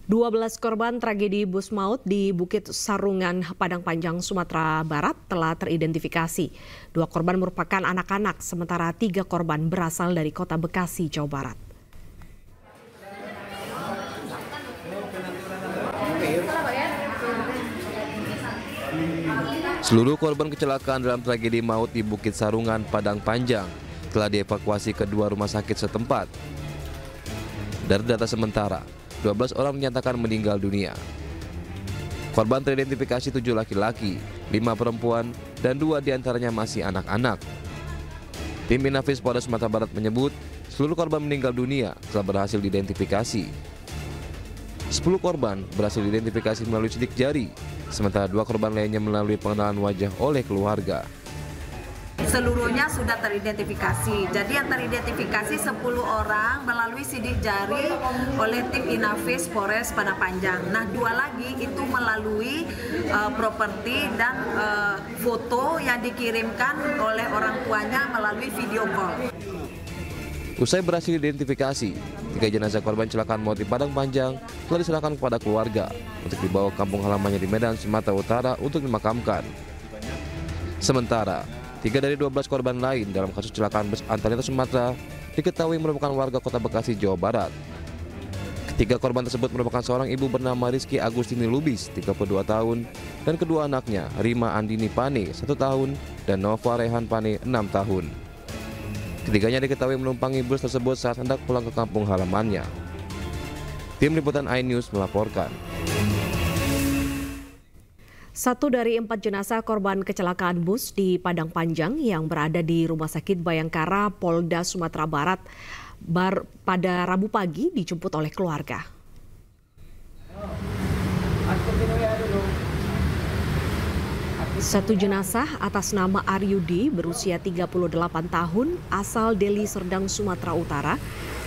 12 korban tragedi bus maut di Bukit Sarungan, Padang Panjang, Sumatera Barat telah teridentifikasi. 2 korban merupakan anak-anak, sementara 3 korban berasal dari kota Bekasi, Jawa Barat. Seluruh korban kecelakaan dalam tragedi maut di Bukit Sarungan, Padang Panjang telah dievakuasi ke 2 rumah sakit setempat. Dari data sementara, 12 orang dinyatakan meninggal dunia. Korban teridentifikasi 7 laki-laki, 5 perempuan, dan 2 diantaranya masih anak-anak. Tim Inafis Polda Sumatera Barat menyebut seluruh korban meninggal dunia telah berhasil diidentifikasi. 10 korban berhasil diidentifikasi melalui sidik jari, sementara 2 korban lainnya melalui pengenalan wajah oleh keluarga. Seluruhnya sudah teridentifikasi. Jadi yang teridentifikasi 10 orang melalui sidik jari oleh tim Inafis Polres Padang Panjang. Nah, 2 lagi itu melalui properti dan foto yang dikirimkan oleh orang tuanya melalui video call. Usai berhasil diidentifikasi, 3 jenazah korban kecelakaan maut di Padang Panjang telah diserahkan kepada keluarga untuk dibawa ke kampung halamannya di Medan, Sumatera Utara untuk dimakamkan. Sementara 3 dari 12 korban lain dalam kasus kecelakaan bus antar lintas Sumatera diketahui merupakan warga kota Bekasi, Jawa Barat. Ketiga korban tersebut merupakan seorang ibu bernama Rizky Agustini Lubis, 32 tahun, dan kedua anaknya, Rima Andini Pane, 1 tahun, dan Nova Rehan Pane, 6 tahun. Ketiganya diketahui menumpangi bus tersebut saat hendak pulang ke kampung halamannya. Tim Liputan iNews melaporkan. 1 dari 4 jenazah korban kecelakaan bus di Padang Panjang yang berada di Rumah Sakit Bayangkara, Polda Sumatera Barat pada Rabu pagi dijemput oleh keluarga. Satu jenazah atas nama Aryudi berusia 38 tahun asal Deli Serdang, Sumatera Utara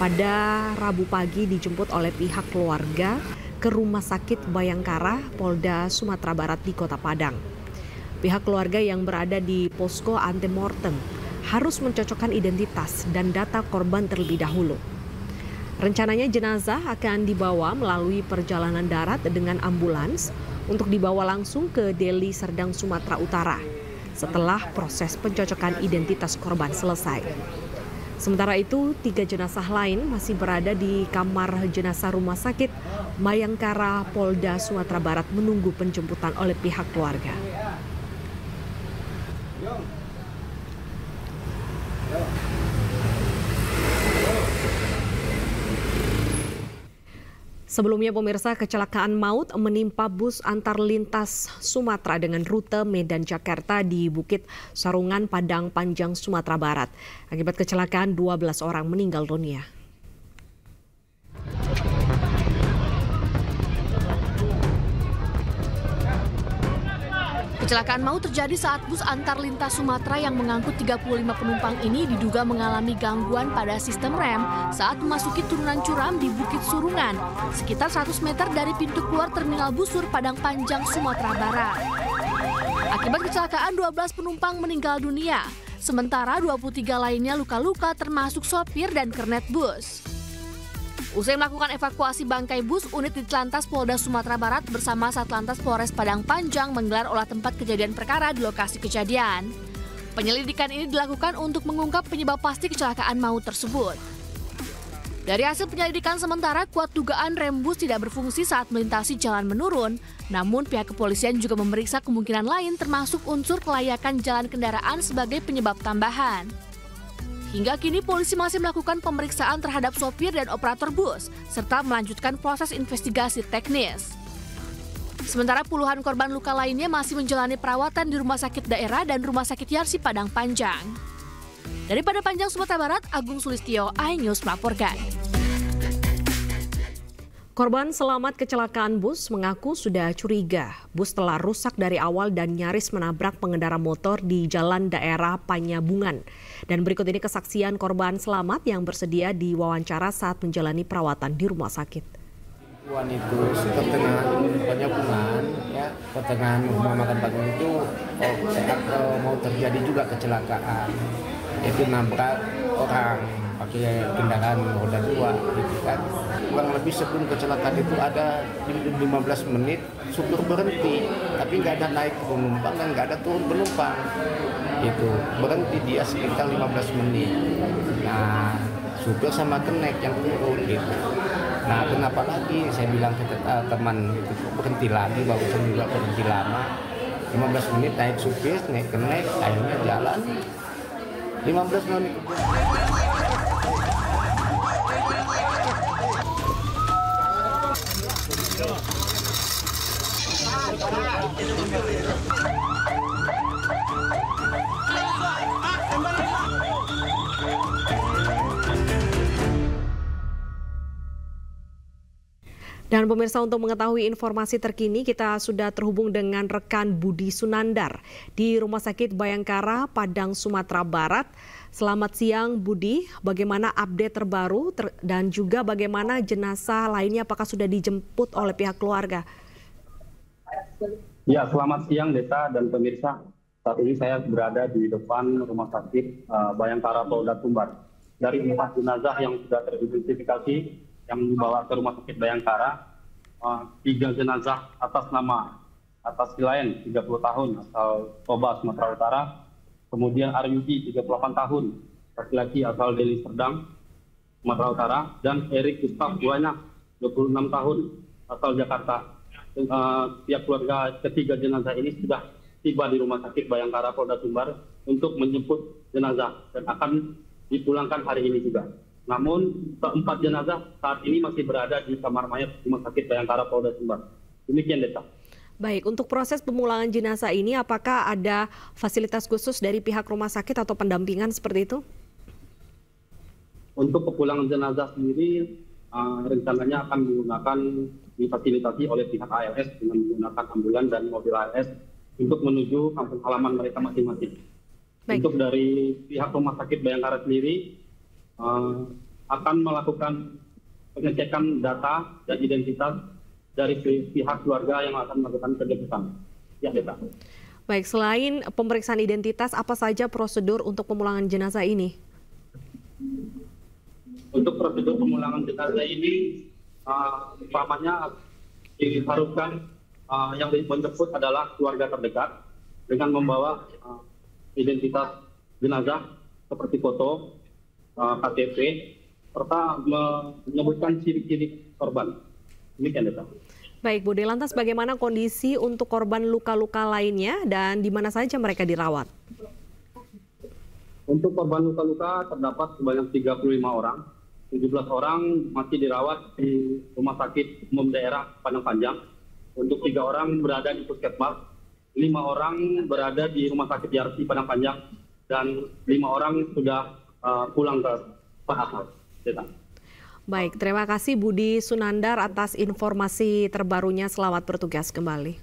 pada Rabu pagi dijemput oleh pihak keluarga ke Rumah Sakit Bayangkara, Polda Sumatera Barat di Kota Padang. Pihak keluarga yang berada di posko antemortem harus mencocokkan identitas dan data korban terlebih dahulu. Rencananya jenazah akan dibawa melalui perjalanan darat dengan ambulans untuk dibawa langsung ke Deli Serdang, Sumatera Utara setelah proses pencocokan identitas korban selesai. Sementara itu, 3 jenazah lain masih berada di kamar jenazah Rumah Sakit Bayangkara, Polda Sumatera Barat menunggu penjemputan oleh pihak keluarga. Sebelumnya pemirsa, kecelakaan maut menimpa bus antar lintas Sumatera dengan rute Medan Jakarta di Bukit Sarungan, Padang Panjang, Sumatera Barat. Akibat kecelakaan 12 orang meninggal dunia. Kecelakaan maut terjadi saat bus antar lintas Sumatera yang mengangkut 35 penumpang ini diduga mengalami gangguan pada sistem rem saat memasuki turunan curam di Bukit Sarungan, sekitar 100 meter dari pintu keluar Terminal Busur Padang Panjang, Sumatera Barat. Akibat kecelakaan 12 penumpang meninggal dunia, sementara 23 lainnya luka-luka termasuk sopir dan kernet bus. Usai melakukan evakuasi bangkai bus, unit Ditlantas Polda Sumatera Barat bersama Satlantas Polres Padang Panjang menggelar olah tempat kejadian perkara di lokasi kejadian. Penyelidikan ini dilakukan untuk mengungkap penyebab pasti kecelakaan maut tersebut. Dari hasil penyelidikan sementara, kuat dugaan rem bus tidak berfungsi saat melintasi jalan menurun, namun pihak kepolisian juga memeriksa kemungkinan lain termasuk unsur kelayakan jalan kendaraan sebagai penyebab tambahan. Hingga kini polisi masih melakukan pemeriksaan terhadap sopir dan operator bus, serta melanjutkan proses investigasi teknis. Sementara puluhan korban luka lainnya masih menjalani perawatan di rumah sakit daerah dan rumah sakit Yarsi Padang Panjang. Dari Padang Panjang, Sumatera Barat, Agung Sulistyo, iNews melaporkan. Korban selamat kecelakaan bus mengaku sudah curiga bus telah rusak dari awal dan nyaris menabrak pengendara motor di jalan daerah Panyabungan. Dan berikut ini kesaksian korban selamat yang bersedia diwawancara saat menjalani perawatan di rumah sakit. Puan itu pertengahan Panyabungan, ya, pertengahan rumah makan Bagong itu mau terjadi juga kecelakaan. Itu nabrak orang pakai kendaraan roda 2 gitu kan. Kurang lebih sebelum kecelakaan itu ada 15 menit supir berhenti, tapi nggak ada naik penumpang dan nggak ada turun penumpang. Gitu, berhenti dia sekitar 15 menit. Nah, supir sama kenek yang turun gitu. Nah, kenapa lagi? Saya bilang ke teman gitu, berhenti lagi, barusan juga berhenti lama. 15 menit naik supir, naik kenek, akhirnya jalan. 15 menit. Dan pemirsa, untuk mengetahui informasi terkini, kita sudah terhubung dengan rekan Budi Sunandar di Rumah Sakit Bayangkara, Padang, Sumatera Barat. Selamat siang Budi, bagaimana update terbaru dan juga bagaimana jenazah lainnya, apakah sudah dijemput oleh pihak keluarga? Ya, selamat siang Desa dan pemirsa. Saat ini saya berada di depan Rumah Sakit Bayangkara Polda Sumbar. Dari 4 jenazah yang sudah teridentifikasi yang dibawa ke Rumah Sakit Bayangkara, 3 jenazah atas Silayan 30 tahun asal Toba, Sumatera Utara, kemudian Aryudi 38 tahun laki-laki asal Deli Serdang, Sumatera Utara, dan Erik Gustaf Buana 26 tahun asal Jakarta. Pihak keluarga ketiga jenazah ini sudah tiba di Rumah Sakit Bayangkara Polda Sumbar untuk menjemput jenazah dan akan dipulangkan hari ini juga. Namun, 4 jenazah saat ini masih berada di kamar mayat Rumah Sakit Bayangkara Polda Sumbar. Demikian, Desa. Baik, untuk proses pemulangan jenazah ini, apakah ada fasilitas khusus dari pihak rumah sakit atau pendampingan seperti itu? Untuk pemulangan jenazah sendiri, rencananya akan menggunakan difasilitasi oleh pihak ALS dengan menggunakan ambulan dan mobil ALS untuk menuju kampung halaman mereka masing-masing. Untuk dari pihak Rumah Sakit Bayangkara sendiri, akan melakukan pengecekan data dan identitas dari pihak keluarga yang akan melakukan penjemputan. Ya, Deta. Baik, selain pemeriksaan identitas, apa saja prosedur untuk pemulangan jenazah ini? Untuk prosedur pemulangan jenazah ini, utamanya diharapkan yang menjemput adalah keluarga terdekat dengan membawa identitas jenazah seperti foto, KTP, serta menyebutkan ciri-ciri korban. Demikian, Deta. Baik, Budi, lantas bagaimana kondisi untuk korban luka-luka lainnya dan di mana saja mereka dirawat? Untuk korban luka-luka terdapat sebanyak 35 orang. 17 orang masih dirawat di Rumah Sakit Umum Daerah Padang Panjang. Untuk 3 orang berada di Puskesmas, 5 orang berada di Rumah Sakit Yarsi Padang Panjang, dan 5 orang sudah pulang ke asal. Baik, terima kasih Budi Sunandar atas informasi terbarunya. Selamat bertugas kembali.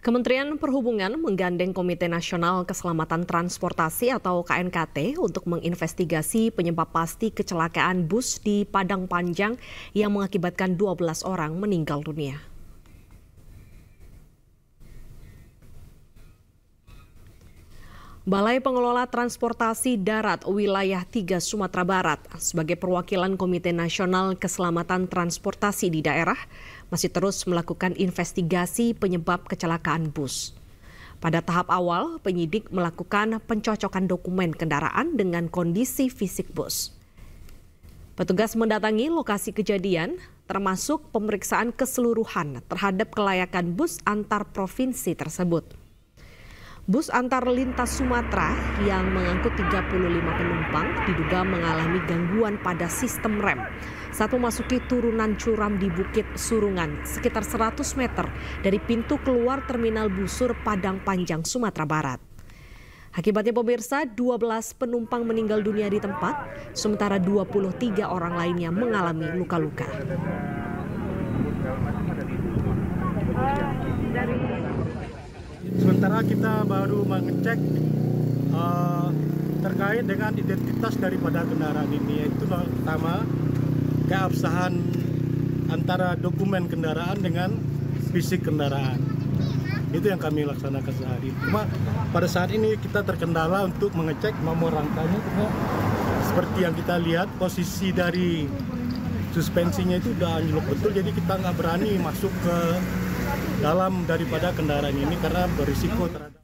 Kementerian Perhubungan menggandeng Komite Nasional Keselamatan Transportasi atau KNKT untuk menginvestigasi penyebab pasti kecelakaan bus di Padang Panjang yang mengakibatkan 12 orang meninggal dunia. Balai Pengelola Transportasi Darat Wilayah 3 Sumatera Barat sebagai perwakilan Komite Nasional Keselamatan Transportasi di daerah masih terus melakukan investigasi penyebab kecelakaan bus. Pada tahap awal, penyidik melakukan pencocokan dokumen kendaraan dengan kondisi fisik bus. Petugas mendatangi lokasi kejadian, termasuk pemeriksaan keseluruhan terhadap kelayakan bus antar provinsi tersebut. Bus antar lintas Sumatera yang mengangkut 35 penumpang diduga mengalami gangguan pada sistem rem saat memasuki turunan curam di Bukit Surungan sekitar 100 meter dari pintu keluar Terminal Busur Padang Panjang, Sumatera Barat. Akibatnya pemirsa, 12 penumpang meninggal dunia di tempat, sementara 23 orang lainnya mengalami luka-luka. Sementara kita baru mengecek terkait dengan identitas daripada kendaraan ini, yaitu pertama keabsahan antara dokumen kendaraan dengan fisik kendaraan. Itu yang kami laksanakan sehari. Cuma pada saat ini kita terkendala untuk mengecek nomor rangkanya, seperti yang kita lihat posisi dari suspensinya itu udah anjlok betul, jadi kita nggak berani masuk ke dalam daripada kendaraan ini karena berisiko terhadap